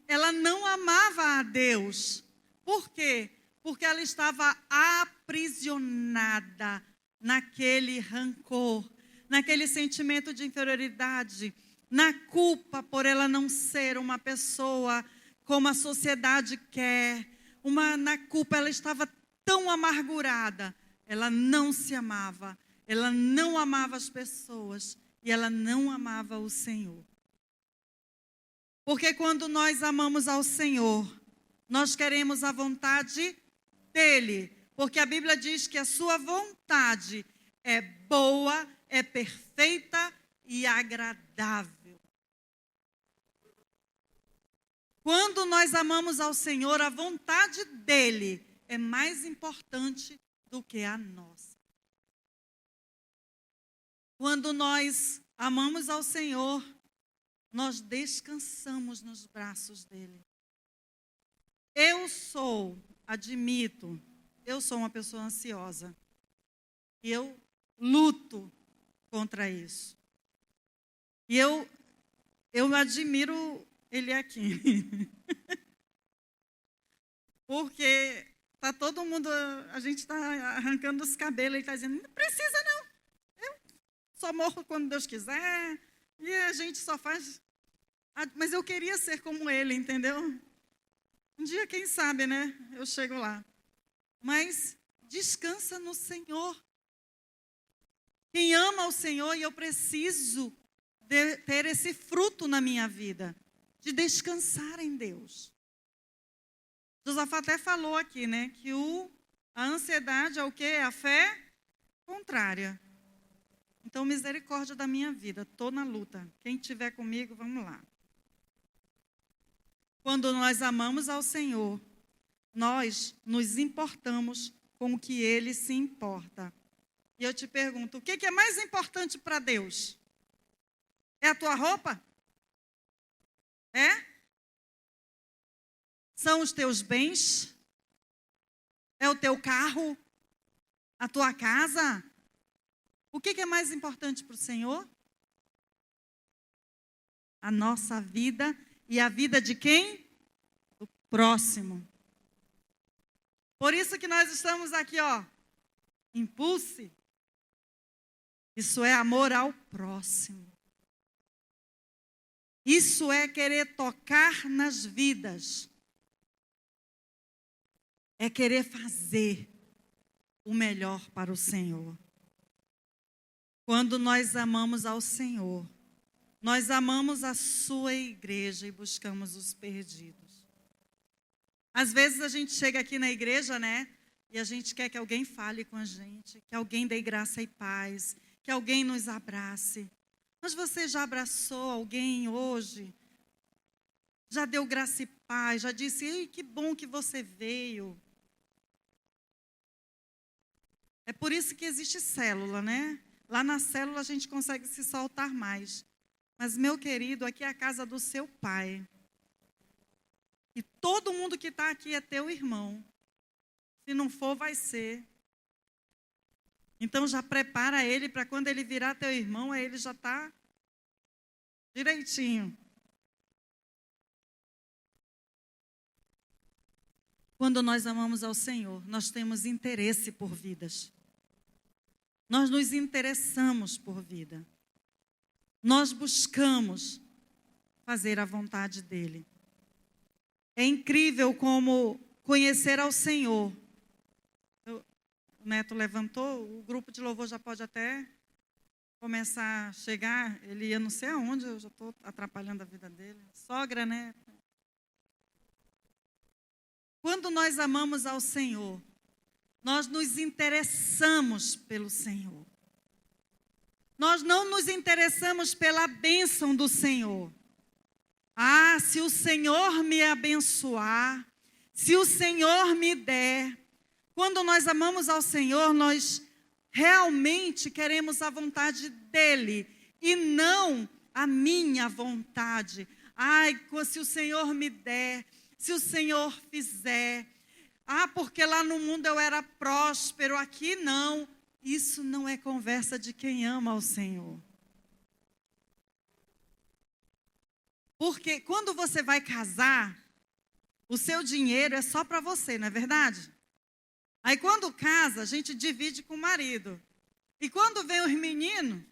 ela não amava a Deus. Por quê? Porque ela estava aprisionada naquele rancor, naquele sentimento de inferioridade, na culpa por ela não ser uma pessoa como a sociedade quer. Na culpa, ela estava tão amargurada, ela não se amava, ela não amava as pessoas e ela não amava o Senhor. Porque quando nós amamos ao Senhor, nós queremos a vontade dEle, porque a Bíblia diz que a sua vontade é boa, é perfeita e agradável. Quando nós amamos ao Senhor, a vontade dEle é mais importante do que a nossa. Quando nós amamos ao Senhor, nós descansamos nos braços dEle. Admito, eu sou uma pessoa ansiosa. E eu luto contra isso. E eu admiro ele aqui. Porque tá todo mundo, a gente está arrancando os cabelos, ele está dizendo, não precisa não, eu só morro quando Deus quiser, e a gente só faz, mas eu queria ser como ele, entendeu? Um dia, quem sabe, né, eu chego lá. Mas descansa no Senhor. Quem ama o Senhor, e eu preciso ter esse fruto na minha vida, de descansar em Deus. Josafá até falou aqui, né, que a ansiedade é o quê? A fé contrária. Então, misericórdia da minha vida, estou na luta. Quem estiver comigo, vamos lá. Quando nós amamos ao Senhor, nós nos importamos com o que Ele se importa. E eu te pergunto, o que é mais importante para Deus? É a tua roupa? É? São os teus bens? É o teu carro? A tua casa? O que é mais importante para o Senhor? A nossa vida e a vida de quem? Do próximo. Por isso que nós estamos aqui, ó. Impulse. Isso é amor ao próximo. Isso é querer tocar nas vidas. É querer fazer o melhor para o Senhor. Quando nós amamos ao Senhor, nós amamos a sua igreja e buscamos os perdidos. Às vezes a gente chega aqui na igreja, né? E a gente quer que alguém fale com a gente, que alguém dê graça e paz, que alguém nos abrace. Mas você já abraçou alguém hoje? Já deu graça e paz? Já disse, ei, que bom que você veio? É por isso que existe célula, né? Lá na célula a gente consegue se soltar mais. Mas, meu querido, aqui é a casa do seu pai. E todo mundo que está aqui é teu irmão. Se não for, vai ser. Então, já prepara ele para quando ele virar teu irmão, aí ele já está direitinho. Quando nós amamos ao Senhor, nós temos interesse por vidas. Nós nos interessamos por vida. Nós buscamos fazer a vontade dEle. É incrível como conhecer ao Senhor. O Neto levantou, o grupo de louvor já pode até começar a chegar. Ele ia não sei aonde, eu já estou atrapalhando a vida dele. Sogra, né? Quando nós amamos ao Senhor, nós nos interessamos pelo Senhor. Nós não nos interessamos pela bênção do Senhor. Ah, se o Senhor me abençoar, se o Senhor me der. Quando nós amamos ao Senhor, nós realmente queremos a vontade dEle e não a minha vontade. Ai, se o Senhor me der, se o Senhor fizer. Ah, porque lá no mundo eu era próspero, aqui não. Isso não é conversa de quem ama ao Senhor. Porque quando você vai casar, o seu dinheiro é só para você, não é verdade? Aí quando casa, a gente divide com o marido. E quando vem os meninos,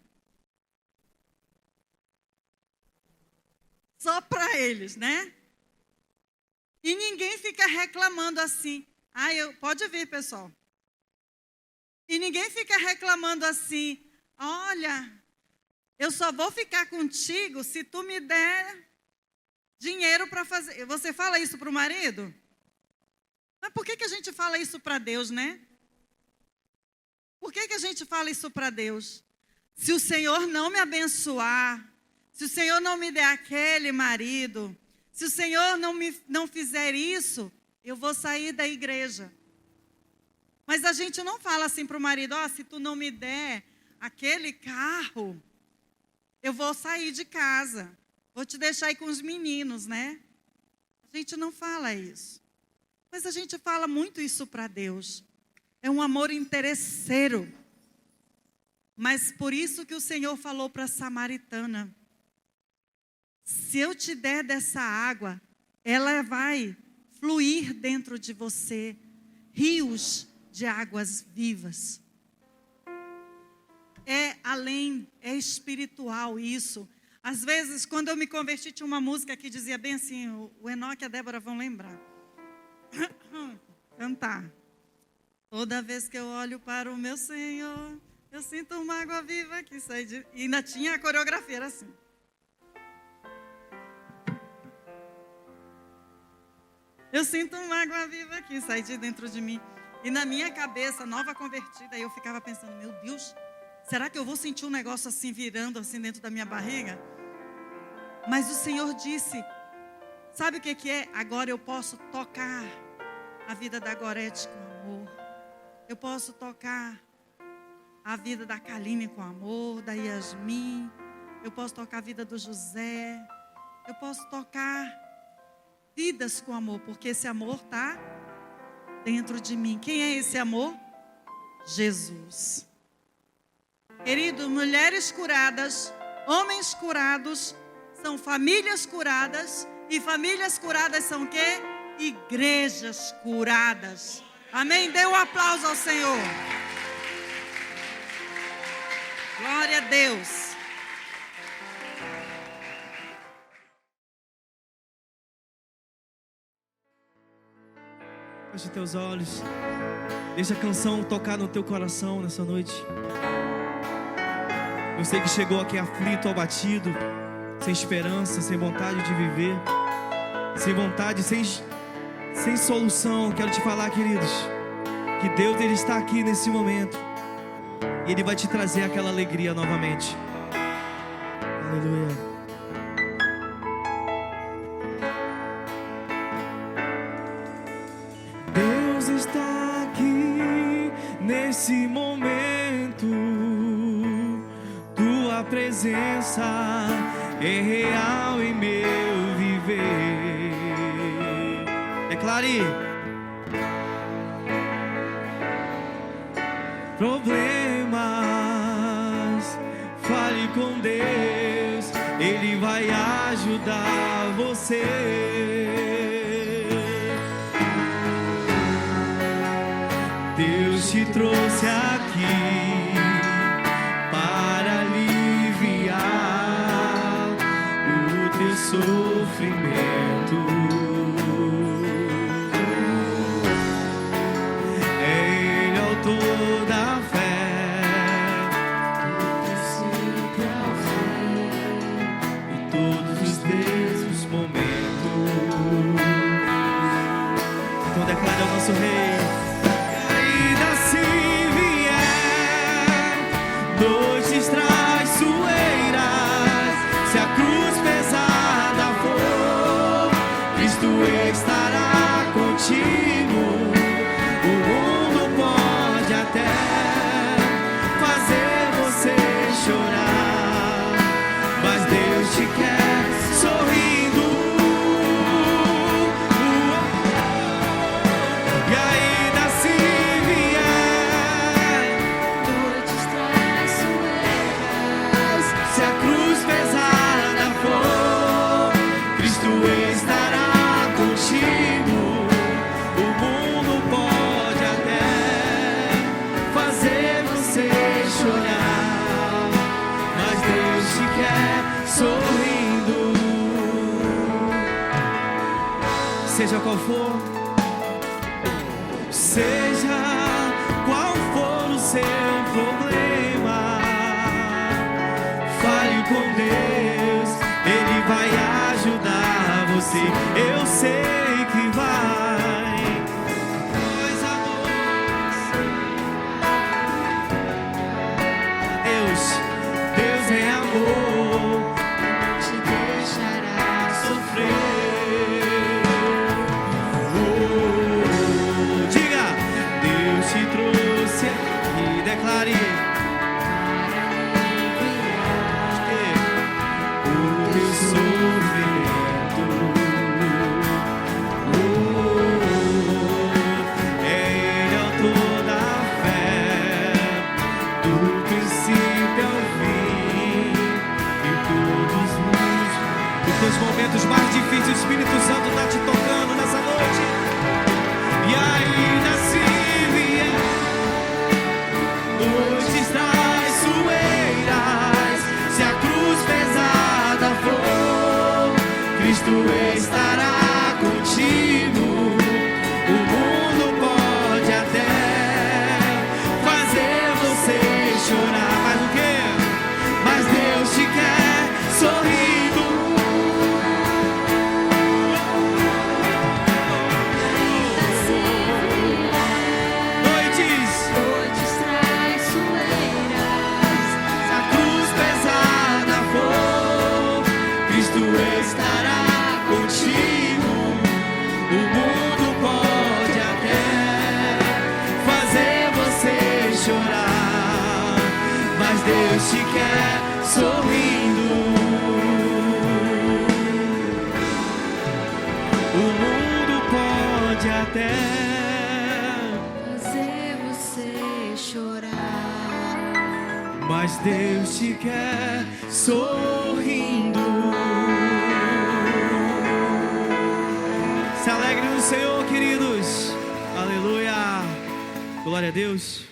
só para eles, né? E ninguém fica reclamando assim. Pode vir, pessoal. E ninguém fica reclamando assim, olha, eu só vou ficar contigo se tu me der dinheiro para fazer. Você fala isso para o marido? Mas por que a gente fala isso para Deus, né? Por que a gente fala isso para Deus? Se o Senhor não me abençoar, se o Senhor não me der aquele marido, se o Senhor não fizer isso, eu vou sair da igreja. Mas a gente não fala assim para o marido, se tu não me der aquele carro, eu vou sair de casa. Vou te deixar aí com os meninos, né? A gente não fala isso. Mas a gente fala muito isso para Deus. É um amor interesseiro. Mas por isso que o Senhor falou para a samaritana. Se eu te der dessa água, ela vai fluir dentro de você, rios de águas vivas. É além, é espiritual isso. Às vezes, quando eu me converti, tinha uma música que dizia bem assim, o Enoque e a Débora vão lembrar. Cantar. Toda vez que eu olho para o meu Senhor, eu sinto uma água viva que sai de... E ainda tinha a coreografia, era assim. Eu sinto uma água viva que sai de dentro de mim. E na minha cabeça, nova convertida, eu ficava pensando, meu Deus, será que eu vou sentir um negócio assim virando assim dentro da minha barriga? Mas o Senhor disse, sabe o que é? Agora eu posso tocar a vida da Gorete com amor. Eu posso tocar a vida da Kaline com amor, da Yasmin. Eu posso tocar a vida do José. Eu posso tocar vidas com amor, porque esse amor está dentro de mim. Quem é esse amor? Jesus. Querido, mulheres curadas, homens curados, são famílias curadas. E famílias curadas são o quê? Igrejas curadas. Amém? Dê um aplauso ao Senhor. Glória a Deus. Feche teus olhos. Deixa a canção tocar no teu coração nessa noite. Eu sei que chegou aqui aflito, abatido, sem esperança, sem vontade de viver, sem vontade, sem solução. Quero te falar, queridos, que Deus, Ele está aqui nesse momento e Ele vai te trazer aquela alegria novamente. Aleluia. Deus está aqui nesse momento. Tua presença é real em meu viver. Declare. Problemas, fale com Deus, Ele vai ajudar você. Deus te trouxe aqui para aliviar o teu sofrimento. É Ele autor da fé, do princípio ao fim, em todos os mesmos momentos. Então declara ao nosso Rei. Noites traiçoeiras, se a cruz pesada for, Cristo estará contigo. O mundo pode até fazer você chorar, mas Deus te quer sorrindo. E ainda se vier noites traiçoeiras, se a cruz pesada for, Cristo estará contigo. O mundo pode até fazer você chorar, mas Deus te quer sorrindo. Seja qual for, seja qual for o seu problema, fale com Deus, Ele vai ajudar você. Eu sei que vai. Coisa boa. Deus é amor, não te deixará sofrer. Diga, Deus te trouxe aqui, declare. O teu sofrimento, é Ele autor da fé, do princípio ao fim, em todos os Nos momentos mais difíceis, o Espírito Santo está te tocando nessa noite. E ainda se vier noites traiçoeiras, se a cruz pesada for, Cristo estará contigo. O mundo pode até fazer você chorar, mas o quê? Mas Deus te quer sorrindo. Noites traiçoeiras, se a cruz pesada for, Cristo estará contigo. O mundo pode até fazer você chorar, mas Deus te quer sorrindo. O mundo pode até fazer você chorar. mas Deus te quer sorrindo. Se alegre no Senhor, queridos. Aleluia. Glória a Deus.